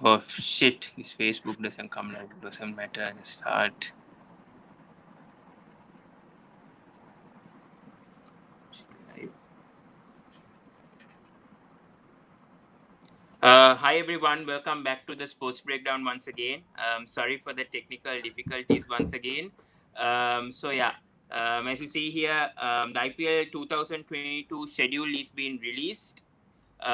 Oh shit, this Facebook doesn't come now. It doesn't matter. I just start. Hi everyone, welcome back to the Sports Breakdown once again. Sorry for the technical difficulties once again. As you see here, the IPL 2022 schedule is being released. We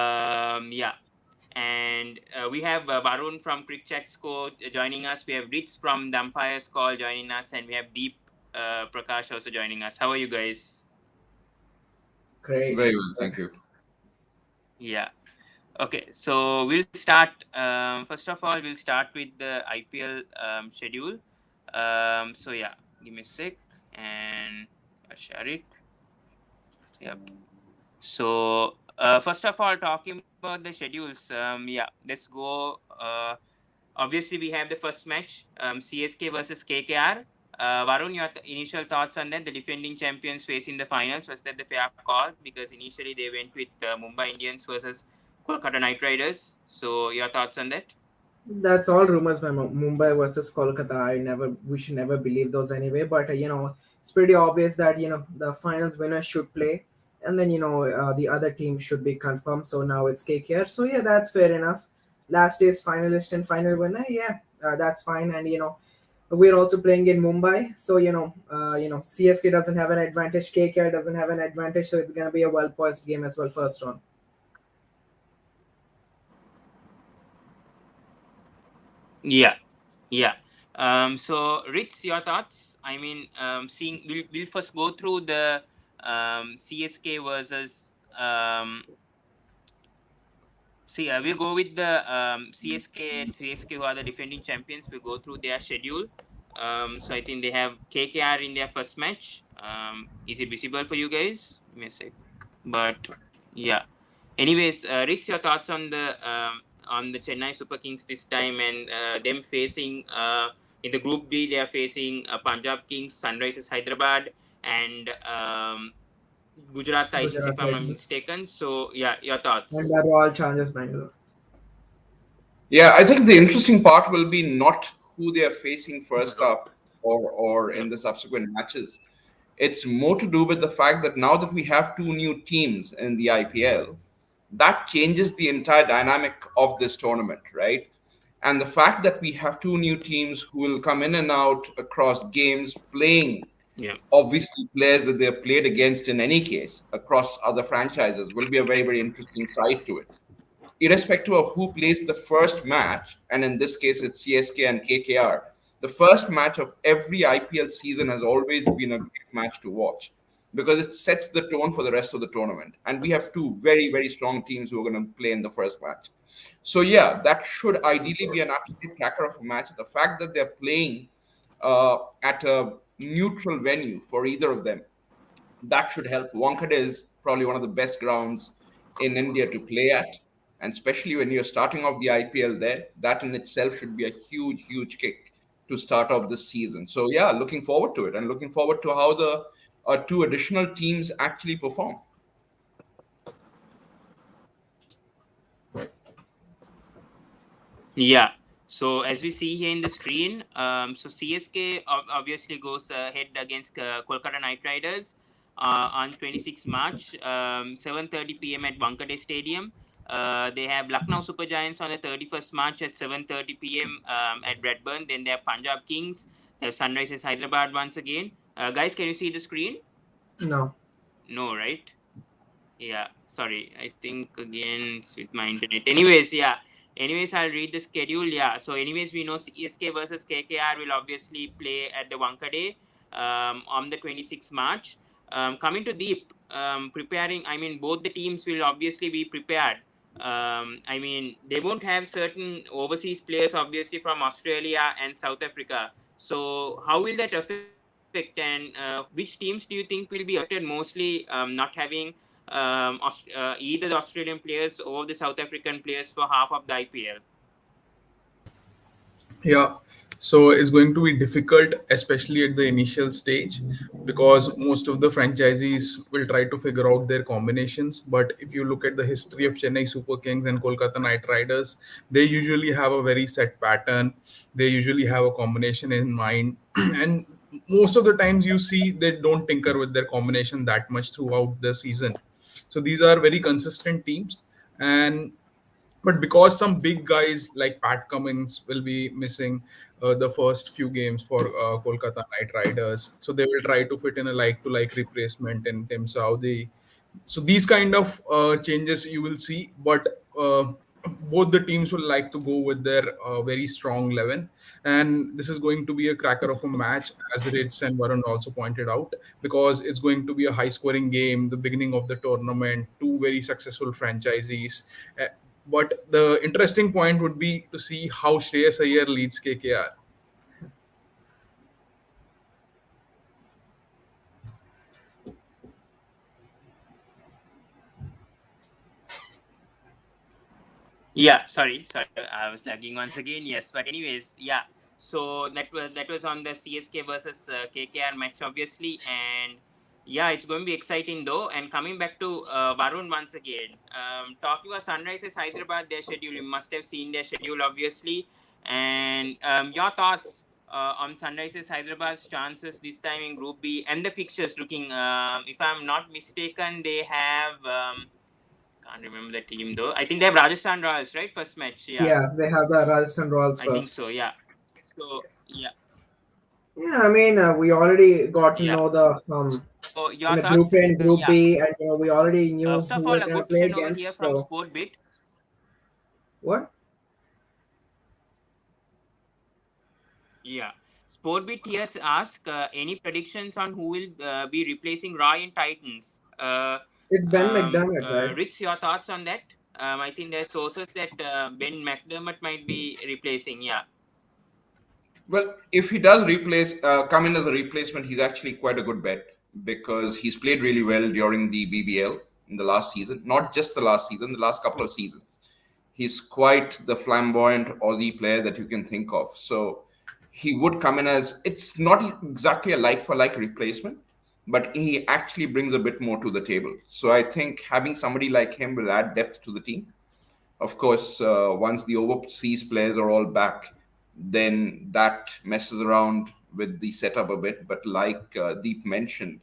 have Varun from Crick Chat Score joining us. We have Rich from the Umpires Call joining us, and we have Deep Prakash also joining us. How are you guys? Great. Very well, thank you. Yeah. Okay, so we'll start. First of all, we'll start with the IPL schedule. Give me a sec and I'll share it. Yep. So, first of all, talking about the schedules, let's go. Obviously, we have the first match, CSK versus KKR. Varun, your initial thoughts on that? The defending champions facing the finals. Was that the fair call? Because initially they went with Mumbai Indians versus Kolkata Knight Riders. So, your thoughts on that? That's all rumors, man. Mumbai versus Kolkata. We should never believe those anyway. But it's pretty obvious that the finals winner should play, and then the other team should be confirmed. So now it's KKR. So yeah, that's fair enough. Last day's finalist and final winner. Yeah, that's fine. And we're also playing in Mumbai. So CSK doesn't have an advantage. KKR doesn't have an advantage. So it's gonna be a well poised game as well. First round. Yeah, yeah. So, Rich, your thoughts? I mean, we'll first go through the CSK versus we'll go with the CSK who are the defending champions. We'll go through their schedule. So I think they have KKR in their first match. Is it visible for you guys? Give me a sec. But yeah. Anyways, Rich, your thoughts on the Chennai Super Kings this time and them facing in the Group D, they are facing Punjab Kings, Sunrisers Hyderabad, and Gujarat Titans, if Gujarat I'm not Titans mistaken. So yeah, your thoughts. and the Royal Challengers Bangalore. Yeah, I think the interesting part will be not who they are facing first up or Yep. in the subsequent matches. It's more to do with the fact that now that we have two new teams in the IPL, that changes the entire dynamic of this tournament, right? And the fact that we have two new teams who will come in and out across games playing Yeah. obviously players that they have played against in any case across other franchises will be a very, very interesting side to it. Irrespective of who plays the first match, and in this case it's CSK and KKR, the first match of every IPL season has always been a great match to watch because it sets the tone for the rest of the tournament. And we have two very, very strong teams who are going to play in the first match. So, yeah, that should ideally be an absolute cracker of a match. The fact that they're playing at a neutral venue for either of them, that should help. Wankhede is probably one of the best grounds in India to play at. And especially when you're starting off the IPL there, that in itself should be a huge, huge kick to start off this season. So, yeah, looking forward to it and looking forward to how the two additional teams actually perform. Yeah. So as we see here in the screen, so CSK obviously goes ahead against Kolkata Knight Riders on 26 March, 7:30 p.m. at Wankhede Stadium. They have Lucknow Super Giants on the 31st March at 7:30 p.m. At Bradburn. Then they have Punjab Kings. They have Sunrisers Hyderabad once again. Guys, can you see the screen? No. No, right? Yeah, sorry. I think again it's with my internet. Anyways, yeah. Anyways, I'll read the schedule. Yeah. So, anyways, we know CSK versus KKR will obviously play at the Wankhede on the 26th March. Coming to Deep, preparing. I mean, both the teams will obviously be prepared. I mean, they won't have certain overseas players, obviously from Australia and South Africa. So, how will that affect? And which teams do you think will be affected mostly? Not having either the Australian players or the South African players for half of the IPL. Yeah. So it's going to be difficult, especially at the initial stage, because most of the franchisees will try to figure out their combinations. But if you look at the history of Chennai Super Kings and Kolkata Knight Riders, they usually have a very set pattern. They usually have a combination in mind. And most of the times you see they don't tinker with their combination that much throughout the season. So these are very consistent teams. And but because some big guys like Pat Cummins will be missing the first few games for Kolkata Knight Riders, so they will try to fit in a like-to-like replacement in Tim Saudi. So these kind of changes you will see, but both the teams will like to go with their very strong 11, and this is going to be a cracker of a match, as Ritz and Varun also pointed out, because it's going to be a high-scoring game, the beginning of the tournament, two very successful franchisees. But the interesting point would be to see how Shreyas Iyer leads KKR. Yeah, sorry, I was lagging once again. Yes, but anyways, yeah. So that was on the CSK versus KKR match, obviously, and yeah, it's going to be exciting though. And coming back to Varun once again, talking about Sunrisers Hyderabad, their schedule, you must have seen their schedule, obviously, and your thoughts on Sunrisers Hyderabad's chances this time in Group B and the fixtures looking. If I'm not mistaken, they have. Can't remember the team though. I think they have Rajasthan Royals, right? First match. Yeah, Yeah, they have the Rajasthan Royals I think first. so. Yeah. So yeah, Yeah, I mean, we already got to yeah. know the So in your the Group thoughts? A and Group Yeah. B, and we already knew First who of we're all, a gonna good play question over here against. from So Sportbit. what? Yeah. Sportbit here ask any predictions on who will be replacing Roy in Titans. It's Ben McDermott, right? Rich, your thoughts on that? I think there's sources that Ben McDermott might be replacing. Yeah. Well, if he does come in as a replacement, he's actually quite a good bet because he's played really well during the BBL in the last season. Not just the last season, the last couple of seasons. He's quite the flamboyant Aussie player that you can think of. So he would come in as, it's not exactly a like for like replacement, but he actually brings a bit more to the table. So I think having somebody like him will add depth to the team. Of course, once the overseas players are all back, then that messes around with the setup a bit. But like Deep mentioned,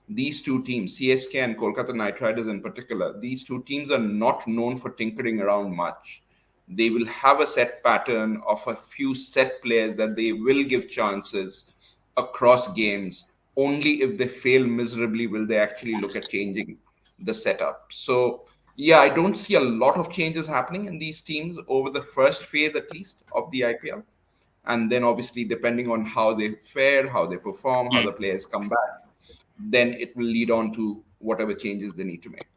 these two teams, CSK and Kolkata Knight Riders in particular, these two teams are not known for tinkering around much. They will have a set pattern of a few set players that they will give chances across games. Only if they fail miserably will they actually look at changing the setup. So, yeah, I don't see a lot of changes happening in these teams over the first phase, at least, of the IPL. And then, obviously, depending on how they fare, how they perform, how the Hmm. players come back, then it will lead on to whatever changes they need to make.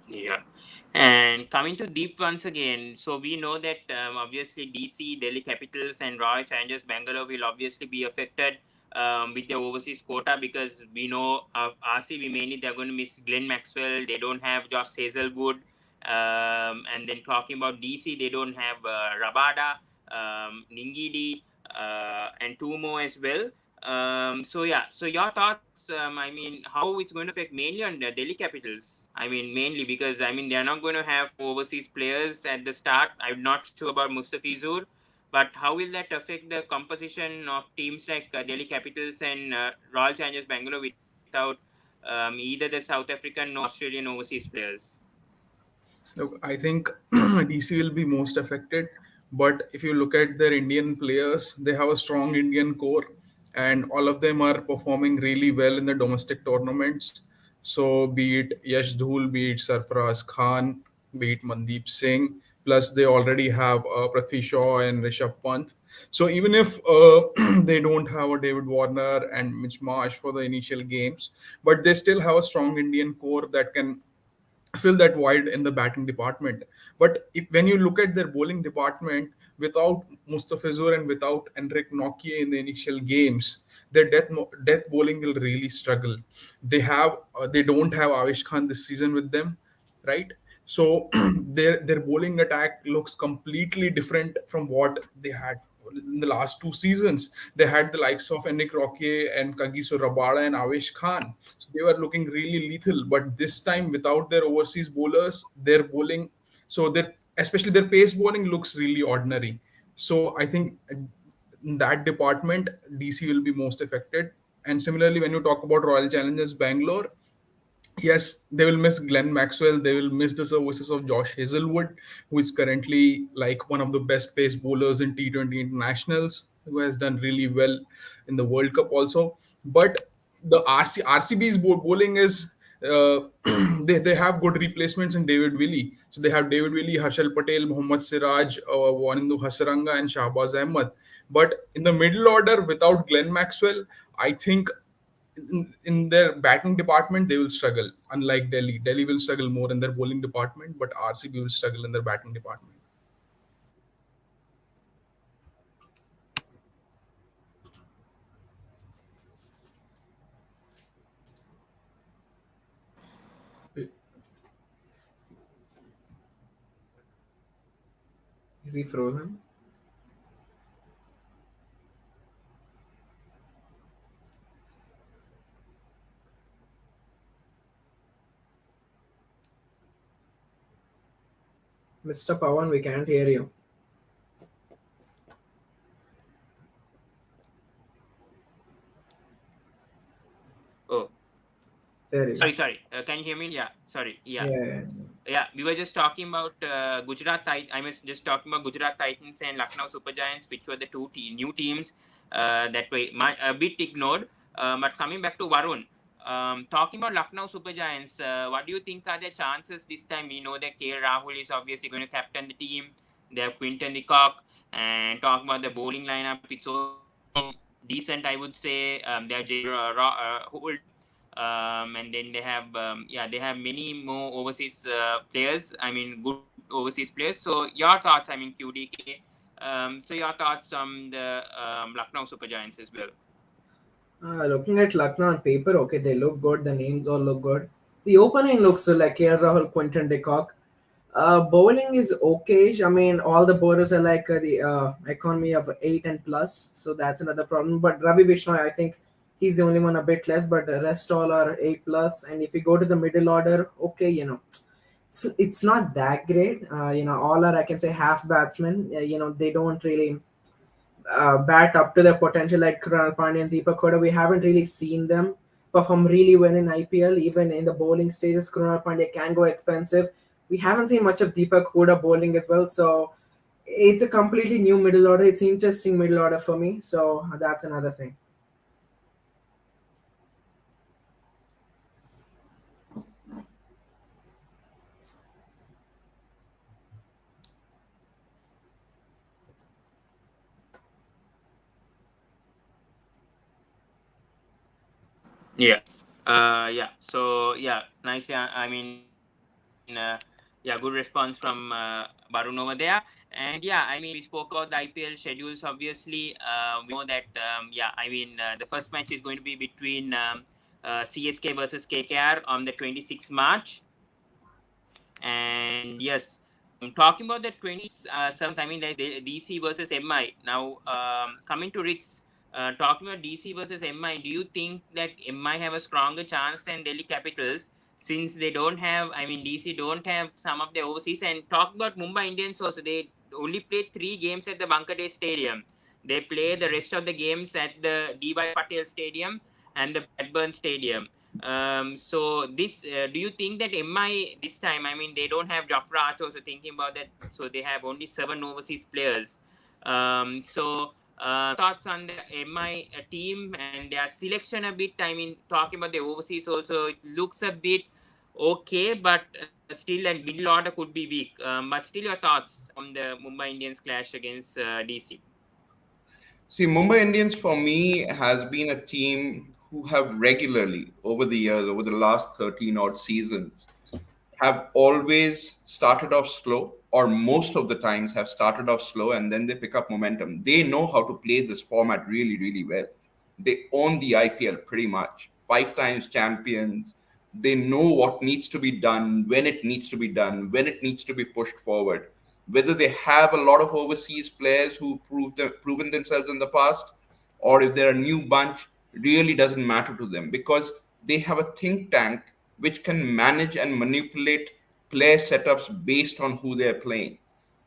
Yeah. And coming to Deep once again, so we know that obviously DC, Delhi Capitals, and Royal Challengers Bangalore will obviously be affected with their overseas quota because we know RCB mainly they're going to miss Glenn Maxwell. They don't have Josh Hazelwood. And then talking about DC, they don't have Rabada, Ningidi, and two more as well. So yeah, so your thoughts? I mean, how it's going to affect mainly on the Delhi Capitals? I mean, mainly because I mean they're not going to have overseas players at the start. I'm not sure about Mustafizur, but how will that affect the composition of teams like Delhi Capitals and Royal Challengers Bangalore without either the South African or Australian overseas players? Look, I think DC will be most affected. But if you look at their Indian players, they have a strong Indian core, and all of them are performing really well in the domestic tournaments. So, be it Yash Dhul, be it Sarfaraz Khan, be it Mandeep Singh, plus they already have Prithvi Shaw and Rishabh Pant. So, even if they don't have a David Warner and Mitch Marsh for the initial games, but they still have a strong Indian core that can fill that void in the batting department. But when you look at their bowling department, without Mustafizur and without Enric Nokia in the initial games, their death bowling will really struggle. They don't have Avish Khan this season with them, right? So their bowling attack looks completely different from what they had in the last 2 seasons. They had the likes of Enric Roque and Kagiso Rabada and Avesh Khan. So they were looking really lethal. But this time, without their overseas bowlers, their bowling, so their especially their pace bowling looks really ordinary. So I think in that department, DC will be most affected. And similarly, when you talk about Royal Challengers Bangalore, yes, they will miss Glenn Maxwell. They will miss the services of Josh Hazelwood, who is currently like one of the best pace bowlers in T20 internationals, who has done really well in the World Cup also. But the RCB's bowling is they have good replacements in David Willey. So they have David Willey, Harshal Patel, Mohammad Siraj, Wanindu Hasaranga, and Shahbaz Ahmed. But in the middle order, without Glenn Maxwell, I think in their batting department they will struggle. Unlike Delhi will struggle more in their bowling department, but RCB will struggle in their batting department. Is he frozen? Mr. Pawan, we can't hear you. Oh, There you go. sorry. Can you hear me? Yeah, sorry. Yeah. Yeah. Yeah, we were just talking about I was just talking about Gujarat Titans and Lucknow Super Giants, which were the new teams that were a bit ignored. But coming back to Varun, talking about Lucknow Super Giants, what do you think are their chances this time? We know that KL Rahul is obviously going to captain the team. They have Quinton de Kock, and talking about the bowling lineup, it's also decent, I would say. They have Holt, and then they have many more overseas players. I mean, good overseas players. So your thoughts? I mean, QDK. So your thoughts on the Lucknow Super Giants as well? Looking at Lucknow on paper, okay, they look good. The names all look good. The opening looks like KL Rahul, Quinton de Kock. Bowling is okay. I mean, all the bowlers are like the economy of 8 and plus, so that's another problem. But Ravi Bishnoi, I think he's the only one a bit less, but the rest all are 8 plus. And if you go to the middle order, okay, it's not that great. All are, I can say, half batsmen. They don't really bat up to their potential like Krunal Pandya and Deepak Hooda. We haven't really seen them perform really well in IPL. Even in the bowling stages, Krunal Pandya can go expensive. We haven't seen much of Deepak Hooda bowling as well. So it's a completely new middle order. It's interesting middle order for me. So that's another thing. Yeah. Yeah. So yeah, nicely. I mean, yeah, good response from Barun over there. And yeah, I mean, we spoke about the IPL schedules. Obviously, we know that. The first match is going to be between CSK versus KKR on the 26th March. And yes, talking about the 27th, I mean, there's DC versus MI. Now, coming to Rick's, talking about DC versus MI, do you think that MI have a stronger chance than Delhi Capitals since they don't have, I mean, DC don't have some of the overseas? And talking about Mumbai Indians also, they only played 3 games at the Wankhede Stadium. They play the rest of the games at the DY Patel Stadium and the Blackburn Stadium. So this, do you think that MI this time? I mean, they don't have Jafra Archer, so thinking about that, so they have only 7 overseas players. Thoughts on the MI team and their selection a bit? I mean, talking about the overseas also, it looks a bit okay, but still, that middle order could be weak. But still, your thoughts on the Mumbai Indians clash against DC? See, Mumbai Indians for me has been a team who have regularly, over the years, over the last 13 odd seasons, have always started off slow, or most of the times have started off slow and then they pick up momentum. They know how to play this format really, really well. They own the IPL pretty much. 5 times champions, They know what needs to be done, when it needs to be done, when it needs to be pushed forward. Whether they have a lot of overseas players who proven themselves in the past, or if they're a new bunch, really doesn't matter to them, because they have a think tank which can manage and manipulate player setups based on who they're playing,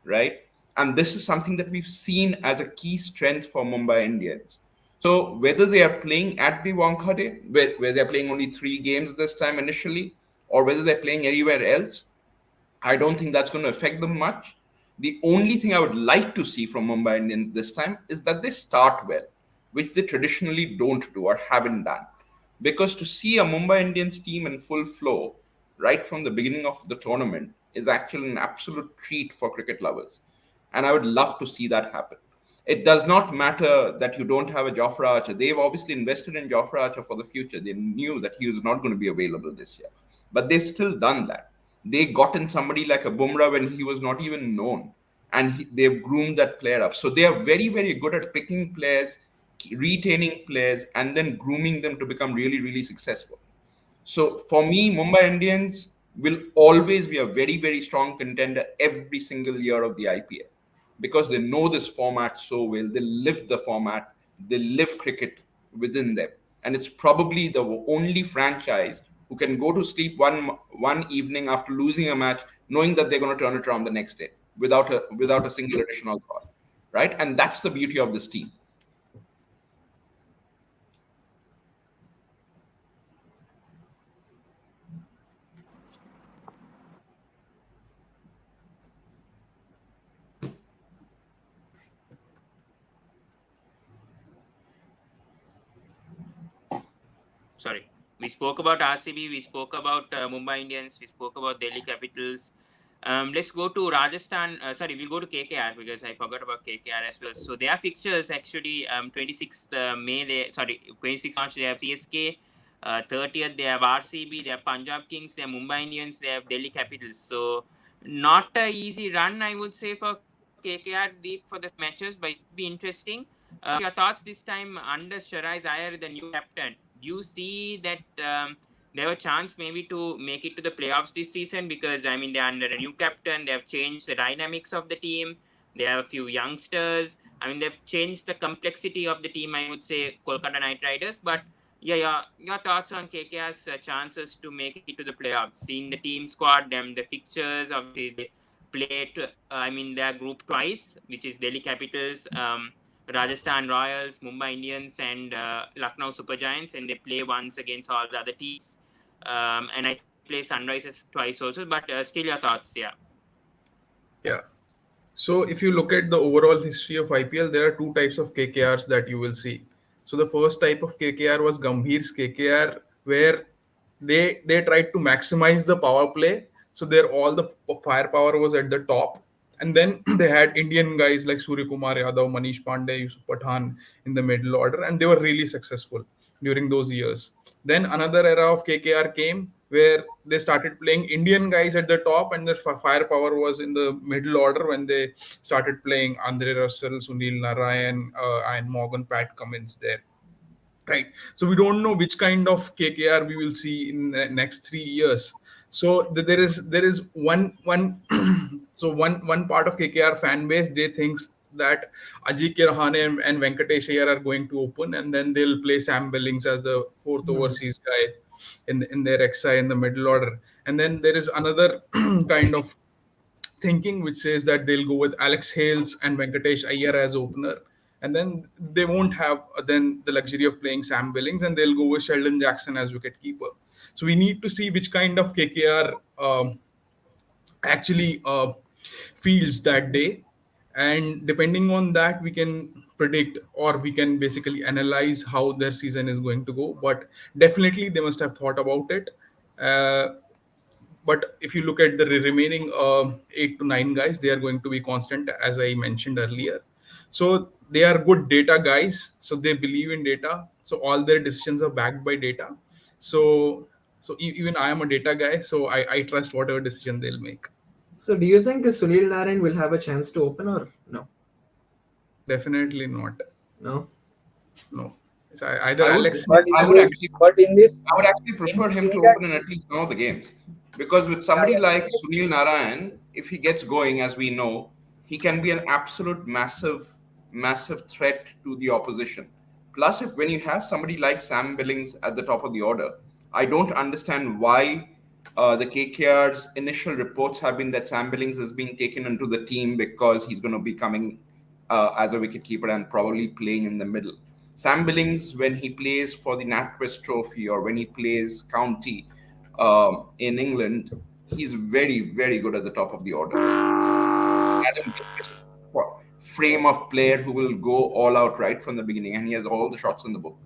right? And this is something that we've seen as a key strength for Mumbai Indians. So whether they are playing at the Wankhede, where they're playing only 3 games this time initially, or whether they're playing anywhere else, I don't think that's going to affect them much. The only thing I would like to see from Mumbai Indians this time is that they start well, which they traditionally don't do or haven't done. Because to see a Mumbai Indians team in full flow right from the beginning of the tournament is actually an absolute treat for cricket lovers. And I would love to see that happen. It does not matter that you don't have a Jofra Archer. They've obviously invested in Jofra Archer for the future. They knew that he was not going to be available this year. But they've still done that. They got in somebody like a Bumrah when he was not even known. And they've groomed that player up. So they are very, very good at picking players, retaining players, and then grooming them to become really, really successful. So for me, Mumbai Indians will always be a very, very strong contender every single year of the IPL, because they know this format so well. They live the format, they live cricket within them. And it's probably the only franchise who can go to sleep one evening after losing a match, knowing that they're going to turn it around the next day without a single additional thought. Right? And that's the beauty of this team. Sorry. We spoke about RCB, we spoke about Mumbai Indians, we spoke about Delhi Capitals. Let's go to Rajasthan. We'll go to KKR because I forgot about KKR as well. So their fixtures actually 26th May, 26th March they have CSK, 30th they have RCB, they have Punjab Kings, they have Mumbai Indians, they have Delhi Capitals. So not a easy run, I would say, for KKR deep for the matches, but it'll be interesting. Your thoughts this time under Sharai's Iyer, the new captain? Do you see that they have a chance maybe to make it to the playoffs this season? Because I mean, they're under a new captain, they have changed the dynamics of the team, they have a few youngsters. I mean, they've changed the complexity of the team, I would say, Kolkata Knight Riders. But yeah, your thoughts on KKR's chances to make it to the playoffs? Seeing the team squad, them, the fixtures, obviously they played, their group twice, which is Delhi Capitals, Rajasthan Royals, Mumbai Indians, and Lucknow Super Giants, and they play once against all the other teams. And I think they play Sunrisers twice also. But still, your thoughts, yeah. Yeah. So if you look at the overall history of IPL, there are two types of KKRs that you will see. So the first type of KKR was Gambhir's KKR, where they tried to maximize the power play. So there all the firepower was at the top. And then they had Indian guys like Surya Kumar Yadav, Manish Pandey, Yusuf Pathan in the middle order, and they were really successful during those years. Then another era of KKR came where they started playing Indian guys at the top, and their firepower was in the middle order when they started playing Andre Russell, Sunil Narayan, and Morgan Pat Cummins there. Right. So we don't know which kind of KKR we will see in the next 3 years. So there is one so one part of KKR fan base, they thinks that Ajit Rahane and Venkatesh Iyer are going to open, and then they'll play Sam Billings as the fourth overseas guy in their XI in the middle order. And then there is another kind of thinking which says that they'll go with Alex Hales and Venkatesh Iyer as opener, and then they won't have then the luxury of playing Sam Billings, and they'll go with Sheldon Jackson as wicketkeeper. So we need to see which kind of KKR actually fields that day, and depending on that we can predict, or we can basically analyze how their season is going to go. But definitely they must have thought about it. But if you look at the remaining 8 to 9 guys, they are going to be constant, as I mentioned earlier. So they are good data guys. So they believe in data. So all their decisions are backed by data. So even I am a data guy. So I trust whatever decision they'll make. So do you think Sunil Narayan will have a chance to open or no? Definitely not. No. No. Either I would Alex But Smith I in would this, actually but I would actually in prefer him to Sri open in at least one of the games. Because with somebody like Sunil Narayan, if he gets going, as we know, he can be an absolute massive threat to the opposition. Plus, if when you have somebody like Sam Billings at the top of the order, I don't understand why the KKR's initial reports have been that Sam Billings is being taken into the team because he's going to be coming as a wicketkeeper and probably playing in the middle. Sam Billings, when he plays for the NatWest Trophy or when he plays county in England, he's very good at the top of the order. Adam Gilchrist frame of player who will go all out right from the beginning, and he has all the shots in the book.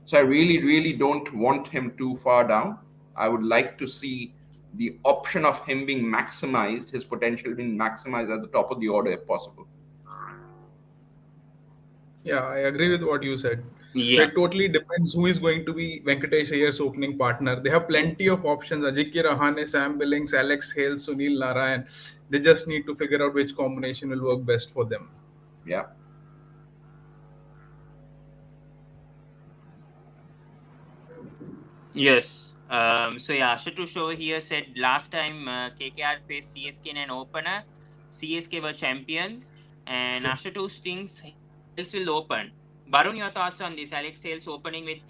So I really don't want him too far down. I would like to see the option of him being maximized, his potential being maximized at the top of the order if possible. Yeah, I agree with what you said. So Yeah. it totally depends who is going to be Venkatesh Ayer's opening partner. They have plenty of options. Ajikya Rahane, Sam Billings, Alex Hale, Sunil Narayan. They just need to figure out which combination will work best for them. Yeah. Yes. So yeah, Ashutosh over here said last time KKR faced CSK in an opener, CSK were champions, and Ashutosh thinks Hales will open. Barun, your thoughts on this? Alex Hales opening with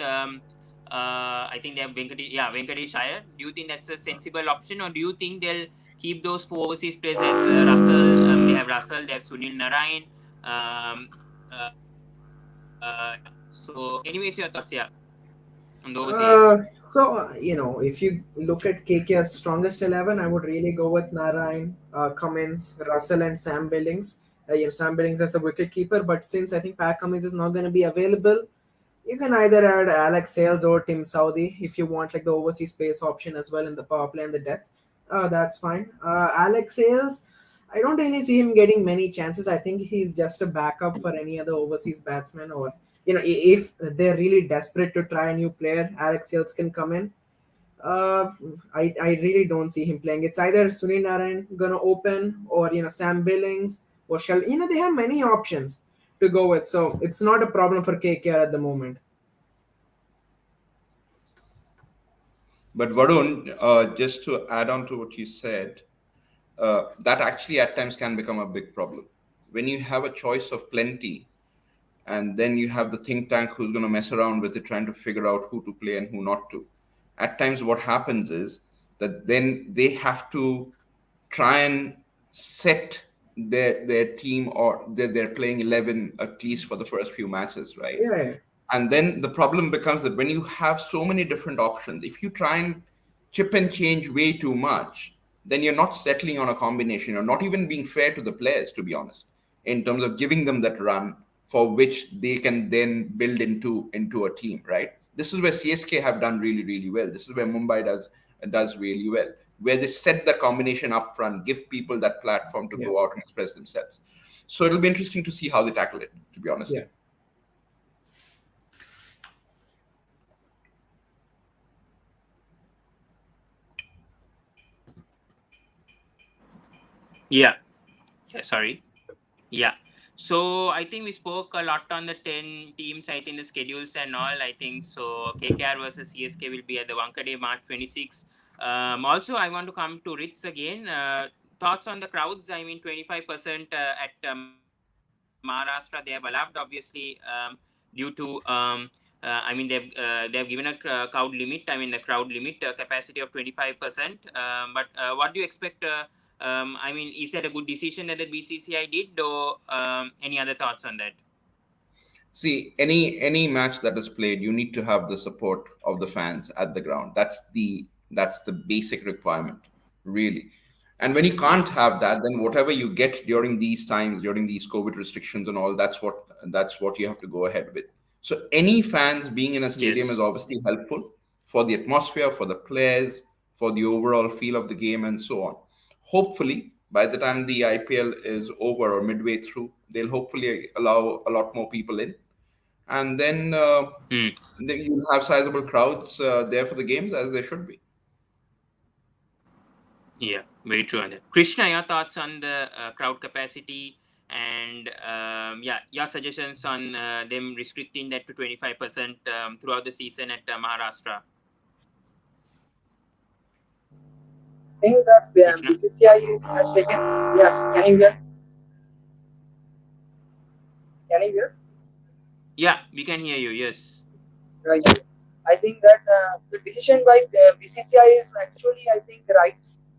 I think they have Venkatesh Iyer. Do you think that's a sensible option, or do you think they'll keep those four overseas players as Russell? They have Russell, they have Sunil Narayan. Yeah. So, anyways, your thoughts, yeah, on the overseas. If you look at KK's strongest 11, I would really go with Narayan, Cummins, Russell, and Sam Billings. Sam Billings as a wicket keeper, but since I think Pat Cummins is not going to be available, you can either add Alex Sales or Tim Saudi if you want like the overseas space option as well in the power play and the depth. That's fine. Alex Sales, I don't really see him getting many chances. I think he's just a backup for any other overseas batsman, or if they're really desperate to try a new player, Alex Sales can come in. Uh, I really don't see him playing. It's either Sunil Narayan gonna open or Sam Billings or Shell. They have many options to go with, so it's not a problem for KKR at the moment. But Varun, just to add on to what you said, that actually at times can become a big problem. When you have a choice of plenty, and then you have the think tank who's going to mess around with it, trying to figure out who to play and who not to. At times, what happens is that then they have to try and set their team or their playing 11 at least for the first few matches, right? Yeah, And then the problem becomes that when you have so many different options, if you try and chip and change way too much, then you're not settling on a combination. You're not even being fair to the players, to be honest, in terms of giving them that run for which they can then build into a team, right? This is where CSK have done really well. This is where Mumbai does really well, where they set the combination up front, give people that platform to yeah, go out and express themselves. So it'll be interesting to see how they tackle it, to be honest. yeah. Yeah. Sorry. Yeah. So I think we spoke a lot on the 10 teams, I think the schedules and all. I think so. KKR versus CSK will be at the Wankhede March 26. Also, I want to come to Ritz again. Thoughts on the crowds? I mean, 25% at Maharashtra, they have allowed, obviously, due to, I mean, they have given a crowd limit. I mean, the crowd limit capacity of 25%. But what do you expect? I mean, is that a good decision that the BCCI did, or any other thoughts on that? See, any match that is played, you need to have the support of the fans at the ground. That's the basic requirement, really. And when you Yeah. can't have that, then whatever you get during these times, during these COVID restrictions and all, that's what you have to go ahead with. So any fans being in a stadium is Yes. obviously helpful for the atmosphere, for the players, for the overall feel of the game, and so on. Hopefully, by the time the IPL is over or midway through, they'll hopefully allow a lot more people in, and then Hmm. you'll have sizable crowds there for the games as there should be. Yeah, very true on that. Krishna, your thoughts on the crowd capacity And yeah, your suggestions on them restricting that to 25% throughout the season at Maharashtra, Think that Krishna? BCCI has taken. Yes, can you hear? Can you hear? Yeah, we can hear you. Yes. Right. I think that the decision by BCCI is actually, I think, right,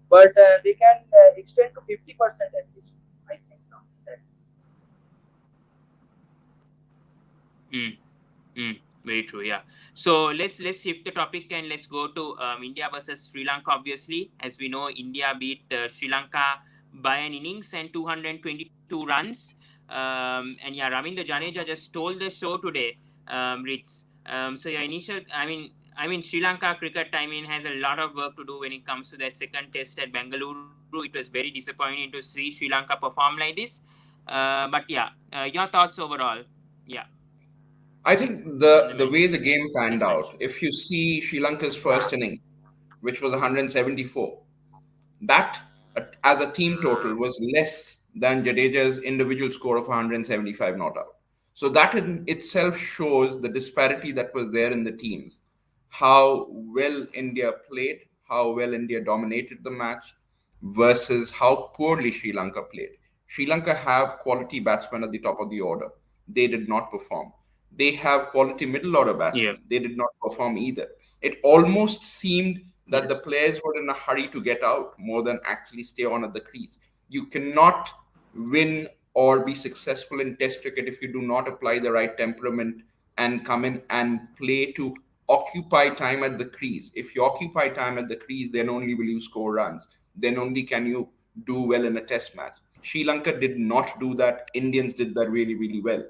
but they can extend to 50% at least. I think now. Mm. Very true. Yeah. So let's shift the topic and let's go to India versus Sri Lanka. Obviously, as we know, India beat Sri Lanka by an innings and 222 runs. And yeah, Ravindra Jadeja just stole the show today, Ritz. So yeah, I mean, Sri Lanka cricket, has a lot of work to do when it comes to that second test at Bengaluru. It was very disappointing to see Sri Lanka perform like this. But yeah, your thoughts overall? Yeah, I think on the the way the game test panned match. out, if you see Sri Lanka's first inning, which was 174, that as a team total was less than Jadeja's individual score of 175 not out. So that in itself shows the disparity that was there in the teams, how well India played, how well India dominated the match versus how poorly Sri Lanka played. Sri Lanka have quality batsmen at the top of the order. They did not perform. They have quality middle order Yeah. batsmen. They did not perform either. It almost seemed that the Yes. players were in a hurry to get out more than actually stay on at the crease. You cannot win or be successful in test cricket if you do not apply the right temperament and come in and play to occupy time at the crease. If you occupy time at the crease, then only will you score runs. Then only can you do well in a test match. Sri Lanka did not do that. Indians did that really, really well.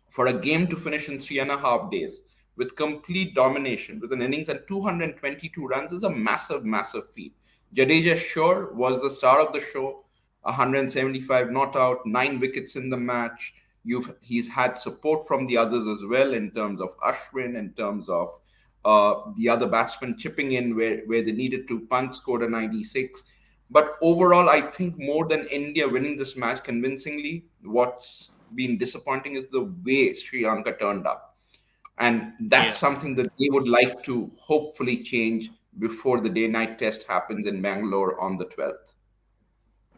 For a game to finish in 3.5 days with complete domination, with an innings and 222 runs, is a massive, massive feat. Jadeja sure was the star of the show. 175 not out, 9 wickets in the match. He's had support from the others as well in terms of Ashwin, in terms of the other batsmen chipping in where they needed to. Punt scored a 96. But overall, I think more than India winning this match convincingly, what's been disappointing is the way Sri Lanka turned up. And that's Yeah. something that they would like to hopefully change before the day night test happens in Bangalore on the 12th.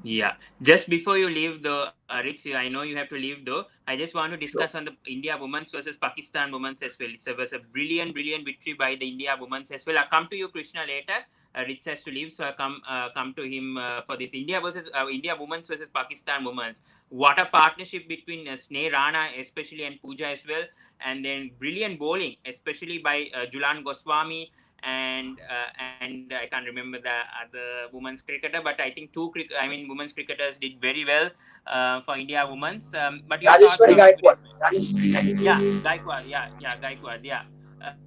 Yeah. Just before you leave, though, Rich, I know you have to leave, though. I just want to discuss Sure. on the India women's versus Pakistan women's as well. It was a brilliant, brilliant victory by the India women's as well. I'll come to you, Krishna, later. Rich has to leave, so I come to him for this India women's versus Pakistan women's. What a partnership between Sneh Rana, especially, and Pooja as well, and then brilliant bowling, especially by Julan Goswami and I can't remember the other women's cricketer, but I think women's cricketers did very well for India women's. But your thoughts Rajeshwari on it Gaikwad. as well? Rajeshwari. Yeah, Gaikwad. Yeah, Gaikwad. Yeah.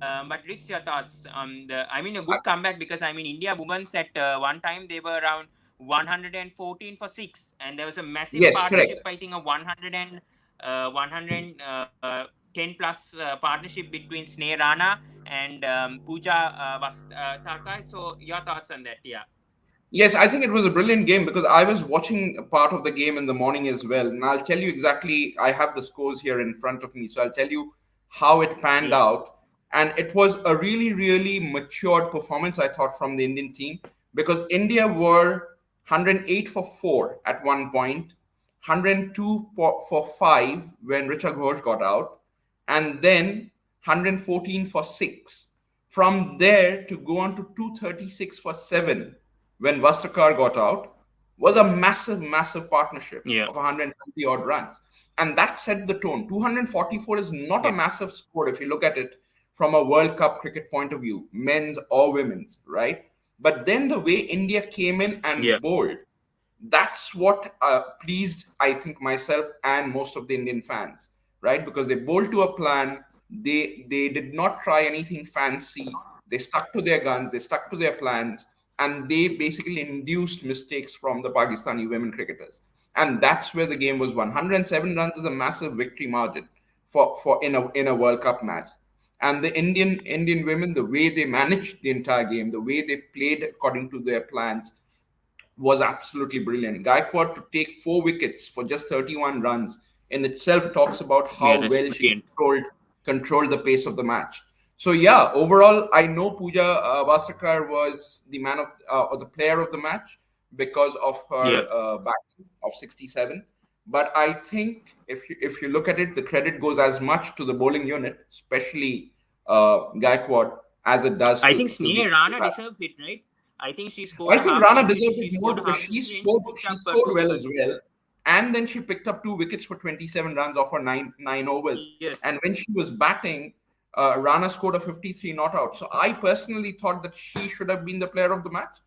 But Rich, your thoughts on a good I- comeback, because India women's at one time they were around 114 for six, and there was a massive Yes, partnership. correct. I think a 110 plus partnership between Sneh Rana and Pooja Tharkai. So your thoughts on that? Yeah. Yes, I think it was a brilliant game because I was watching a part of the game in the morning as well. And I'll tell you exactly, I have the scores here in front of me. So I'll tell you how it panned Yeah. out. And it was a really, really matured performance, I thought, from the Indian team because India were 108 for 4 at one point, 102 for 5 when Richa Ghosh got out, and then 114 for 6. From there to go on to 236 for 7 when Vastakar got out was a massive, massive partnership Yeah. of 120 odd runs. And that set the tone. 244 is not a Yeah. massive score if you look at it from a World Cup cricket point of view, men's or women's, right? But then the way India came in Yeah. and bowled, that's what pleased, I think, myself and most of the Indian fans, right? Because they bowled to a plan. They did not try anything fancy. They stuck to their guns. They stuck to their plans, and they basically induced mistakes from the Pakistani women cricketers. And that's where the game was won. 107 runs is a massive victory margin for in a World Cup match. And the Indian women, the way they managed the entire game, the way they played according to their plans, was absolutely brilliant. Gaikwad to take 4 wickets for just 31 runs in itself talks about Yeah, how that's well she brilliant. controlled the pace of the match. So yeah, overall, I know Pooja Vasakar was the man of or the player of the match because of Yeah. her batting of 67. But I think if you look at it, the credit goes as much to the bowling unit, especially Gaikwad, as it does I think to the. Sneha Rana deserves it, right? I think she scored I a think half Rana century. deserves She it more scored a because half century and she picked she up scored two well as wickets. well, and then she picked up 2 wickets for 27 runs off her nine overs. Yes. And when she was batting, Rana scored a 53 not out. So I personally thought that she should have been the player of the match.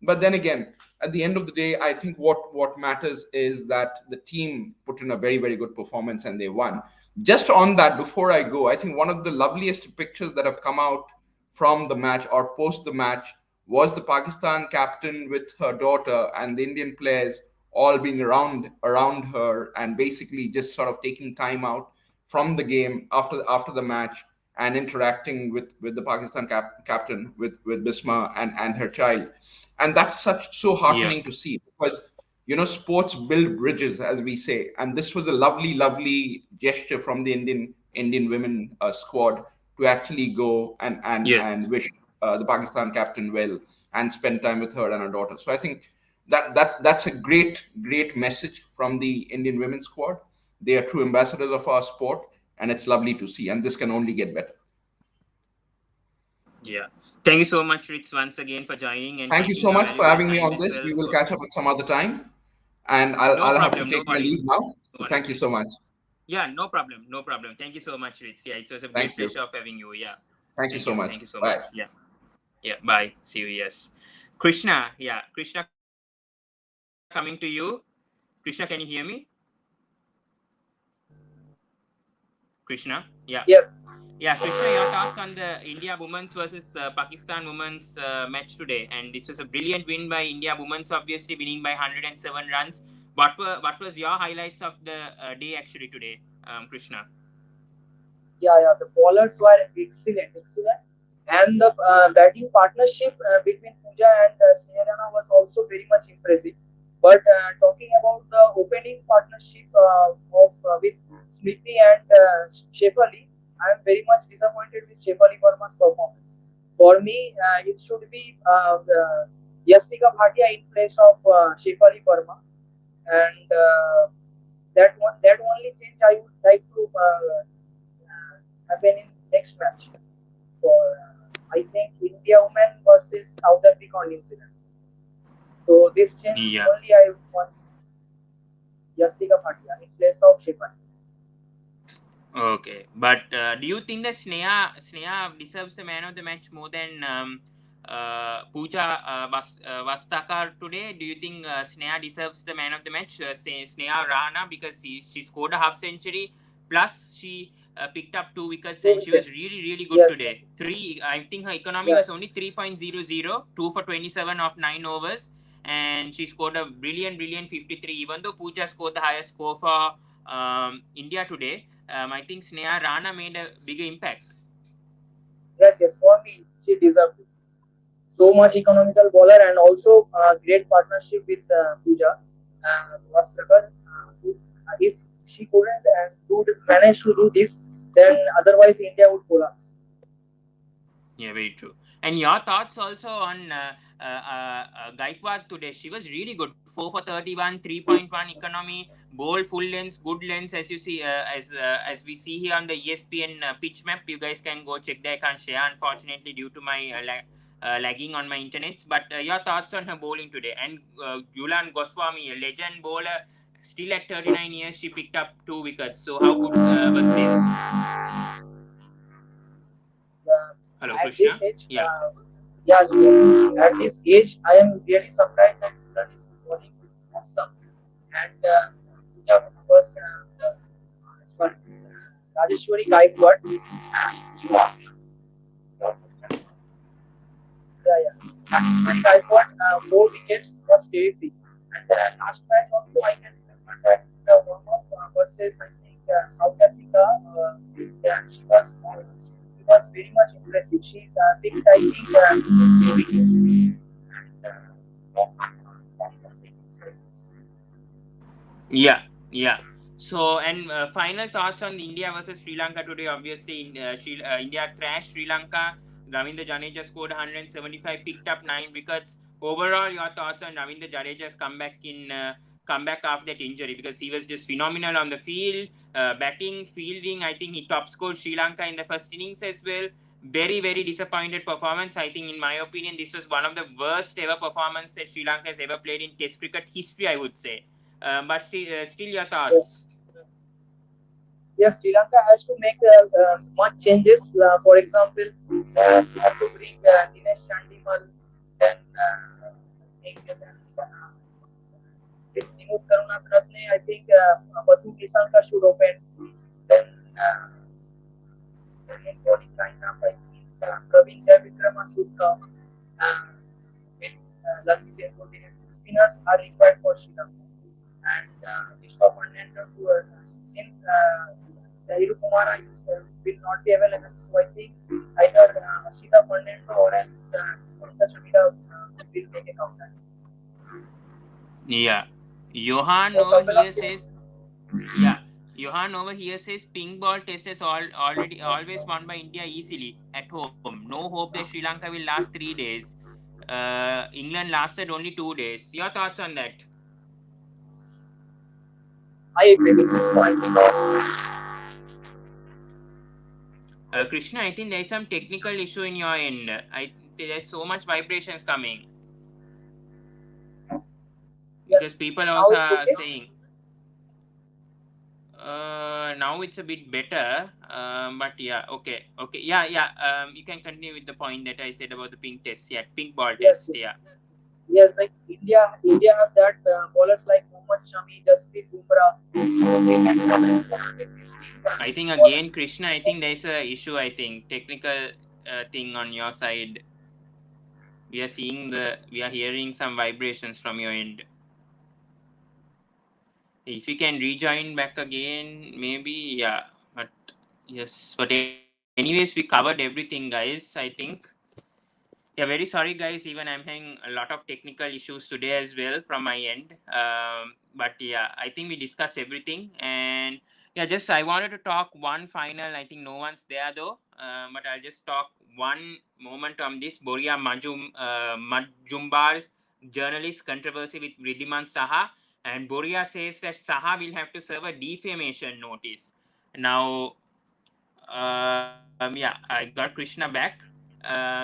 But then again, at the end of the day, I think what matters is that the team put in a very good performance and they won. Just on that, before I go, I think one of the loveliest pictures that have come out from the match or post the match was the Pakistan captain with her daughter and the Indian players all being around her and basically just sort of taking time out from the game after the match and interacting with the Pakistan captain with Bisma and her child. And that's so Yeah. heartening to see because sports build bridges, as we say, and this was a lovely gesture from the Indian women squad to actually go Yes. and wish the Pakistan captain well and spend time with her and her daughter. So I think that's a great message from the Indian women's squad. They are true ambassadors of our sport, and it's lovely to see. And this can only get better. Yeah. Thank you so much, Rich, once again for joining and Thank you taking so your much for valuable having me time on as this. well. We will catch up at some other time, and I'll No have to problem. No take my leave worries. now. No So worries, thank you so Rich. much. Yeah, no problem. No problem. Thank you so much, Rich. Yeah, it was a Thank great you. pleasure of having you. Yeah. Thank you Thank so you. much. Thank you so Bye. much. Yeah. Yeah. Bye. See you. Yes. Krishna. Yeah. Krishna, coming to you. Krishna, can you hear me? Krishna. Yeah. Yes. Yeah, Krishna, your thoughts on the India women's versus Pakistan women's match today? And this was a brilliant win by India women's, obviously winning by 107 runs. What was your highlights of the day actually today, Krishna? Yeah. The bowlers were excellent, and the batting partnership between Pooja and Sneha was also very much impressive. But talking about the opening partnership of with Smriti and Shefali, I am very much disappointed with Shefali Verma's performance. For me, it should be Yastika Bhatia in place of Shefali Verma, and that only change I would like to happen in next match for I think India women versus South Africa or New Zealand. So this change Yeah. only I want Yastika Bhatia in place of Shivan. Okay, but do you think that Sneha deserves the man of the match more than Pooja Vastakar today? Do you think Sneha deserves the man of the match? Sneha Rana, because she scored a half century plus she picked up 2 wickets Two and she was wickets. really good Yes. today. I think her economy Yeah. was only 3.00, 2 for 27 of 9 overs, and she scored a brilliant 53. Even though Pooja scored the highest score for India today, I think Sneha Rana made a bigger impact. Yes. For me, she deserved it. So much economical bowler and also great partnership with Pooja Vastragar. If she couldn't and would manage to do this, then otherwise India would collapse. Yeah, very true. And your thoughts also on Gaikwad today? She was really good. 4 for 31, 3.1 economy, bold full lengths, good lengths, as you see, as we see here on the ESPN pitch map. You guys can go check there. I can't share, unfortunately, due to my lagging on my internet. But your thoughts on her bowling today? And Yulan Goswami, a legend bowler, still at 39 years, she picked up 2 wickets. So how good was this? Hello, At this Krishna. age, Yeah. yes, at this age, I am really surprised that England is bowling awesome. And yeah, was sorry, Rajeshwari Gaikwad. Rajeshwari Gaikwad, 4 wickets was terrific. And last match also, I can remember that the warm-up versus I think South Africa, yeah, she was very much impressive. She picked I think 3 wickets. And Yeah, yeah. So, and final thoughts on India versus Sri Lanka today. Obviously, India thrashed Sri Lanka. Ravindra Jadeja scored 175, picked up 9 wickets. Overall, your thoughts on Ravindra Jadeja's comeback after that injury, because he was just phenomenal on the field, batting, fielding. I think he top scored Sri Lanka in the first innings as well. Very, very disappointed performance. I think, in my opinion, this was one of the worst ever performance that Sri Lanka has ever played in Test cricket history, I would say. But still, your Yes. thoughts. Yes, Sri Lanka has to make much changes. For example, they have to bring Dinesh Chandimal, then I think with Nimut Karunaratne, I think Batu Nissanka should open. Then in bowling lineup, I think Praveen Jayavikrama should come with Lasith Enbodine. Spinners are required for Sri Lanka. And Vishwa Fernando, since Jahiru Kumara will not be available, so I think either Ashita Fernando or else Smita Shamira will make a comeback. Yeah. Johan For over couple here of says, yeah. Johan over here says pink ball test is already always won by India easily at home. No hope that Sri Lanka will last 3 days. England lasted only 2 days. Your thoughts on that? I agree with this point because Krishna, I think there is some technical issue in your end. There's so much vibrations coming, yes, because people now also it's are okay. saying. Now it's a bit better. But yeah, okay, yeah, yeah. You can continue with the point that I said about the pink test. Yeah, pink ball Yes, test. Yeah. yes, like India have that bowlers like Mohammad Shami, Jasprit Bumrah, so they can with this team. I think For again, Krishna. I think there's a issue. I think technical thing on your side. We are hearing some vibrations from your end. If you can rejoin back again, maybe, yeah. But yes, but anyways, we covered everything, guys. I think. Yeah, very sorry, guys. Even I'm having a lot of technical issues today as well from my end. But yeah, I think we discussed everything. And yeah, just I wanted to talk one final. I think no one's there though. But I'll just talk one moment on this Majumbar's journalist controversy with Riddhiman Saha. And Boria says that Saha will have to serve a defamation notice. Now, yeah, I got Krishna back.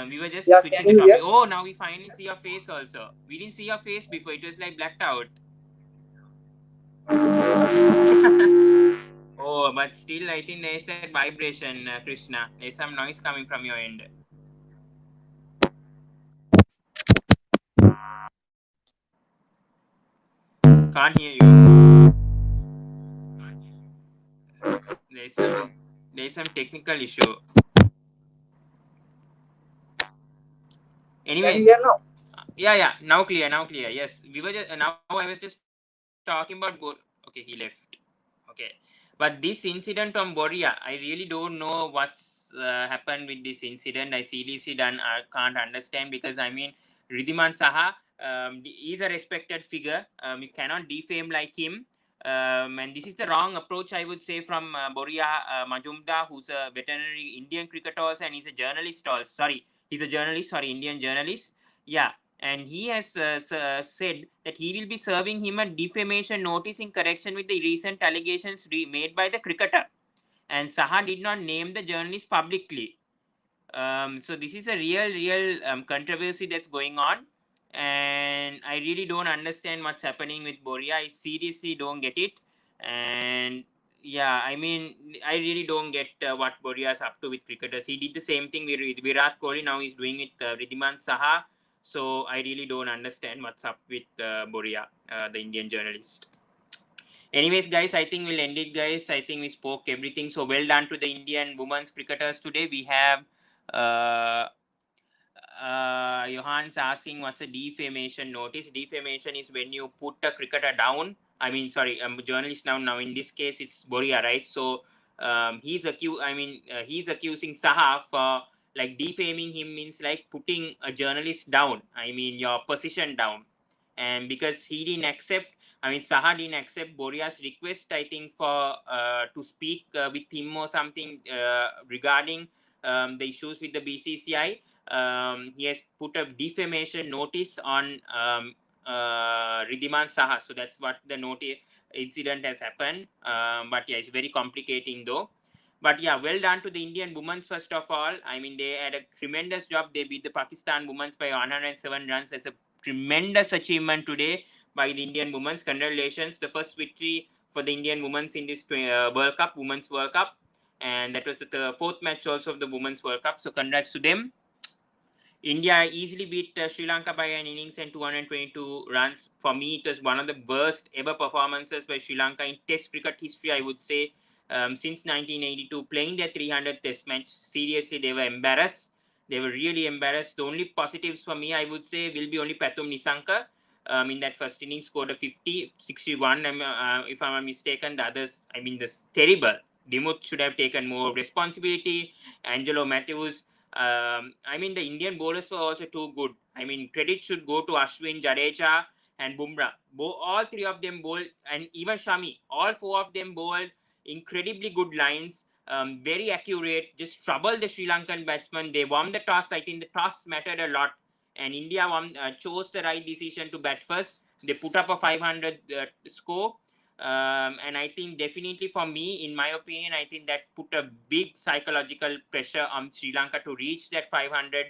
We were just yeah, switching the can you topic. hear? Oh, now we finally see your face also. We didn't see your face before. It was like blacked out. Oh, but still, I think there's that vibration, Krishna. There's some noise coming from your end. Can't hear you. There's some there's some technical issue. Can you Anyway, hear now? yeah, yeah. Now clear. Now clear. Yes, we were just now. I was just talking about Okay, he left. Okay, but this incident on Boria, I really don't know what's happened with this incident. I seriously can't understand, because I mean, Ridhiman Saha is a respected figure. You cannot defame like him. And this is the wrong approach, I would say, from Boria Majumdar, who's a veterinary Indian cricketer also, and he's a journalist also. Sorry, he's a journalist. Sorry, Indian journalist. Yeah, and he has said that he will be serving him a defamation notice in connection with the recent allegations made by the cricketer. And Saha did not name the journalist publicly. So this is a real controversy that's going on, and I really don't understand what's happening with Boria. I seriously don't get it, and yeah, I mean, I really don't get what Boria's up to with cricketers. He did the same thing with Virat Kohli. Now he's doing with Ridhiman Saha. So I really don't understand what's up with Boria, the Indian journalist. Anyways, guys, I think we'll end it, guys. I think we spoke everything. So well done to the Indian women's cricketers today. We have uh, Johan's asking what's a defamation notice. Defamation is when you put a cricketer down. I mean, sorry, journalist down. Now, in this case, it's Boria, right? So he's accusing Saha for like defaming him, means like putting a journalist down. I mean, your position down, and because he didn't accept I mean, Saha didn't accept Boria's request, I think, for to speak with him or something regarding the issues with the BCCI. He has put a defamation notice on Ridhiman Saha. So that's what the incident has happened. But yeah, it's very complicating though. But yeah, well done to the Indian women first of all. I mean, they had a tremendous job. They beat the Pakistan women by 107 runs. That's a tremendous achievement today by the Indian women. Congratulations, the first victory for the Indian women in this World Cup, Women's World Cup. And that was the fourth match also of the Women's World Cup. So congrats to them. India easily beat Sri Lanka by an innings and 222 runs. For me, it was one of the worst ever performances by Sri Lanka in Test cricket history, I would say, since 1982. Playing their 300th Test match, seriously, they were embarrassed. They were really embarrassed. The only positives for me, I would say, will be only Pathum Nissanka. In that first inning, scored a 50, 61, if I'm not mistaken. The others, I mean, this terrible. Dimuth should have taken more responsibility. Angelo Matthews, I mean, the Indian bowlers were also too good. I mean, credit should go to Ashwin, Jadeja, and Bumrah. All three of them bowled, and even Shami. All four of them bowled incredibly good lines, very accurate, just troubled the Sri Lankan batsmen. They won the toss. I think the toss mattered a lot. And India chose the right decision to bat first. They put up a 500 score. And I think definitely for me, in my opinion, I think that put a big psychological pressure on Sri Lanka to reach that 500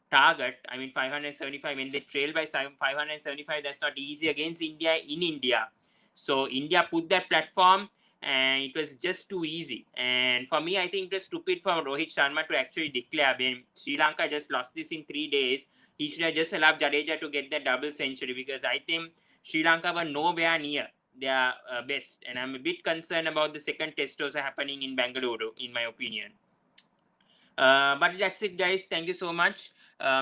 target. I mean, 575, when they trail by 575, that's not easy against India in India. So India put that platform and it was just too easy. And for me, I think it was stupid for Rohit Sharma to actually declare. When Sri Lanka just lost this in 3 days, he should have just allowed Jadeja to get that double century, because I think Sri Lanka were nowhere near their best. And I'm a bit concerned about the second test also happening in Bangalore, in my opinion. But that's it, guys. Thank you so much.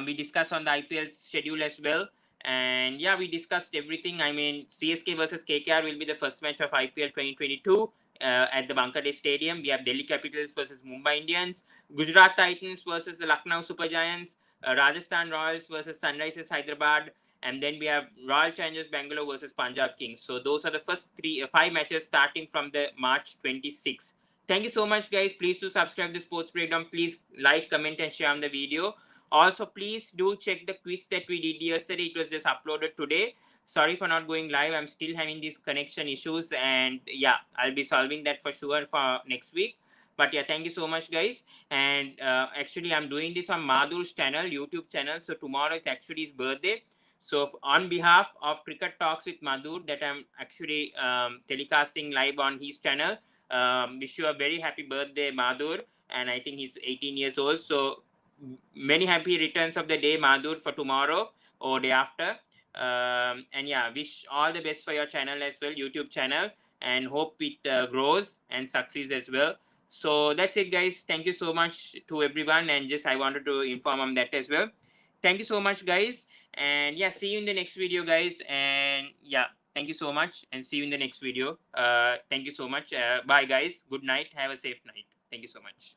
We discussed on the IPL schedule as well. And yeah, we discussed everything. I mean, CSK versus KKR will be the first match of IPL 2022 at the Wankhede Stadium. We have Delhi Capitals versus Mumbai Indians, Gujarat Titans versus the Lucknow Super Giants, Rajasthan Royals versus Sunrisers Hyderabad, and then we have Royal Challengers Bangalore versus Punjab Kings. So those are the first 5 matches starting from the March 26th. Thank you so much, guys. Please do subscribe to Sports Breakdown. Please like, comment, and share on the video. Also, please do check the quiz that we did yesterday. It was just uploaded today. Sorry for not going live. I'm still having these connection issues, and yeah, I'll be solving that for sure for next week. But yeah, thank you so much, guys. And actually, I'm doing this on Madhur's channel, YouTube channel. So tomorrow is actually his birthday. So on behalf of Cricket Talks with Madhur, that I'm actually telecasting live on his channel, wish you a very happy birthday, Madhur. And I think he's 18 years old. So many happy returns of the day, Madhur, for tomorrow or day after. And yeah, wish all the best for your channel as well, YouTube channel, and hope it grows and succeeds as well. So that's it, guys. Thank you so much to everyone. And just I wanted to inform on that as well. Thank you so much, guys. And yeah, see you in the next video, guys. And yeah, thank you so much, and see you in the next video. Thank you so much. Bye, guys. Good night. Have a safe night. Thank you so much.